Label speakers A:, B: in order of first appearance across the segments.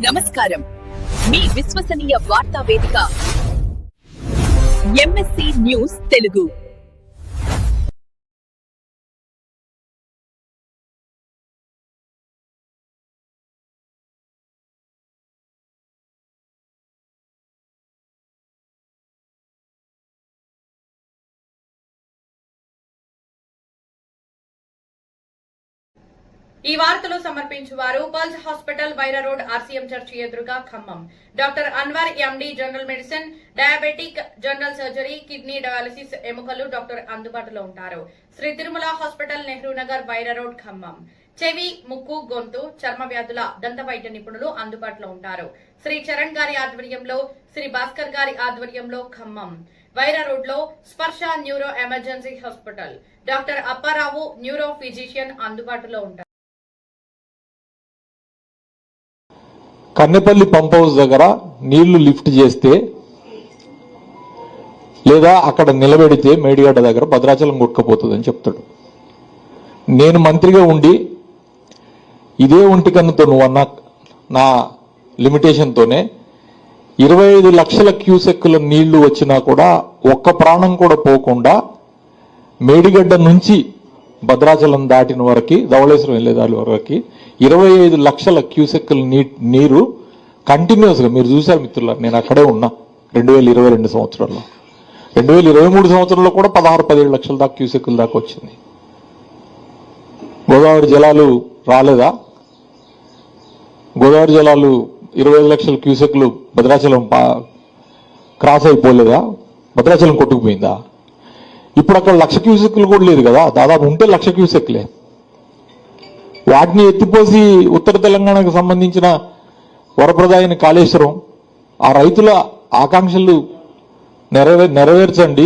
A: నమస్కారం. మీ విశ్వసనీయ వార్తా వేదిక ఎంఎస్సి న్యూస్ తెలుగు.
B: ఈ వార్తలు సమర్పించువారు pulse hospital Vaira road RCM church ఎదురుగా Khammam. Doctor Anwar MD general medicine, diabetic, general surgery, kidney dialysis, ఎముకలు డాక్టర్ అందుబాటులో ఉంటారు. Shri Tirumala hospital, Nehru Nagar, Vaira road Khammam. చెవి, ముక్కు, గొంతు, చర్మ వ్యాధుల దంత వైద్య నిపుణులు అందుబాటులో ఉంటారు. శ్రీ చరణ్ గారి ఆధ్వర్యంలో, శ్రీ భాస్కర్ గారి ఆధ్వర్యంలో ఖమ్మం. వైరా రోడ్ లో స్పర్శ neuro emergency hospital, doctor Apparao neuro physician అందుబాటులో ఉంటారు.
C: కన్నెపల్లి పంప్ హౌస్ దగ్గర నీళ్లు లిఫ్ట్ చేస్తే లేదా అక్కడ నిలబెడితే మేడిగడ్డ దగ్గర భద్రాచలం కొట్టుకుపోతుందని చెప్తాడు. నేను మంత్రిగా ఉండి ఇదే ఒంటికన్నుతో నువ్వు అన్న నా లిమిటేషన్తోనే 25 లక్షల క్యూసెక్కుల నీళ్లు వచ్చినా కూడా ఒక్క ప్రాణం కూడా పోకుండా మేడిగడ్డ నుంచి భద్రాచలం దాటిన వరకు, ధవళేశ్వరం వెళ్ళేదాని వరకు 25 లక్షల క్యూసెక్కుల నీరు కంటిన్యూస్గా మీరు చూశారు మిత్రులారు. నేను అక్కడే ఉన్నా 2022 సంవత్సరంలో. 2023 సంవత్సరంలో కూడా 16-17 లక్షల దాకా క్యూసెక్కుల దాకా వచ్చింది. గోదావరి జలాలు రాలేదా? గోదావరి జలాలు 25 లక్షల క్యూసెక్లు భద్రాచలం క్రాస్ అయిపోలేదా? భద్రాచలం కొట్టుకుపోయిందా? ఇప్పుడు అక్కడ 1,00,000 క్యూసెక్లు కూడా లేదు కదా, దాదాపు ఉంటే 1,00,000 క్యూసెక్లే. వాటిని ఎత్తిపోసి ఉత్తర తెలంగాణకు సంబంధించిన వరప్రదాయని కాళేశ్వరం, ఆ రైతుల ఆకాంక్షలు నెరవేర్చండి.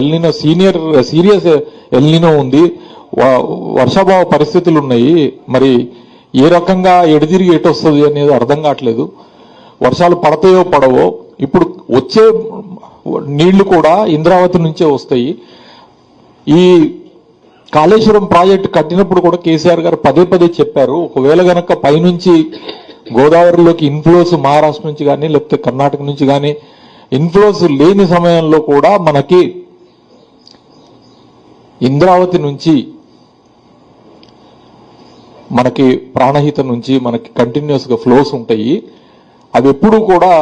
C: ఎల్నినో సీరియస్ ఎల్నినో ఉంది, వర్షాభావ పరిస్థితులు ఉన్నాయి. మరి ఏ రకంగా ఎడదిరిగి ఎటొస్తుంది అనేది అర్థం కావట్లేదు. వర్షాలు పడతాయో పడవో. ఇప్పుడు వచ్చే నీళ్లు కూడా ఇంద్రావతి నుంచే వస్తాయి. ఈ కాళేశ్వరం ప్రాజెక్టు కట్టినప్పుడు కూడా కేసీఆర్ గారు పదే పదే చెప్పారు, ఒకవేళ గనక పైనుంచి గోదావరిలోకి ఇన్ఫ్లోస్ మహారాష్ట్ర నుంచి కానీ లేకపోతే కర్ణాటక నుంచి కానీ ఇన్ఫ్లోస్ లేని సమయంలో కూడా మనకి ఇంద్రావతి నుంచి, మనకి ప్రాణహిత నుంచి మనకి కంటిన్యూస్ గా ఫ్లోస్ ఉంటాయి. అవి ఎప్పుడూ కూడా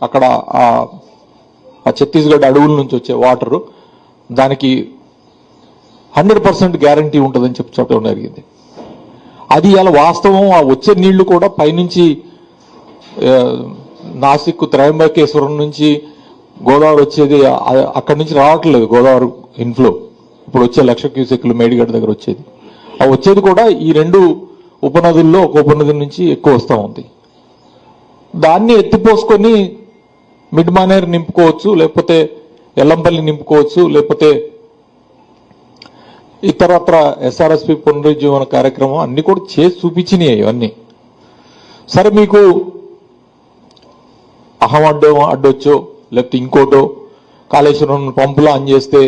C: అక్కడ ఆ ఛత్తీస్గఢ్ అడవుల నుంచి వచ్చే వాటర్ దానికి 100% గ్యారంటీ ఉంటుందని చెప్పడం జరిగింది. అది ఇలా వాస్తవం. ఆ వచ్చే నీళ్లు కూడా పైనుంచి నాసిక్ త్రయంబకేశ్వరం నుంచి గోదావరి వచ్చేది అక్కడి నుంచి రావట్లేదు. గోదావరి ఇన్ఫ్లో ఇప్పుడు వచ్చే 1,00,000 క్యూసెక్లు మేడిగడ్డ దగ్గర వచ్చేది. ఆ వచ్చేది కూడా ఈ 2 ఉపనదుల్లో ఒక ఉపనది నుంచి ఎక్కువ వస్తూ ఉంది. దాన్ని ఎత్తిపోసుకొని మిడ్ మానేర్ నింపుకోవచ్చు, లేకపోతే ఎల్లంపల్లి నింపుకోవచ్చు, లేకపోతే ఇతరత్ర ఎస్ఆర్ఎస్పి పునరుజ్జీవన కార్యక్రమం అన్ని కూడా చేసి చూపించినాయి. ఇవన్నీ సరే, మీకు అహం అడ్డొచ్చో లేకపోతే ఇంకోటో కాళేశ్వరం పంపులో ఆన్ చేస్తే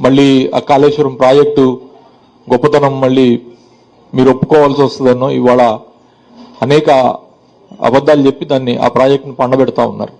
C: మళ్ళీ ఆ కాళేశ్వరం ప్రాజెక్టు గొప్పతనం మళ్ళీ మీరు ఒప్పుకోవాల్సి వస్తుందన్నో ఇవాళ అనేక అబద్ధాలు చెప్పి దాన్ని ఆ ప్రాజెక్టును పండబెడతా ఉన్నారు.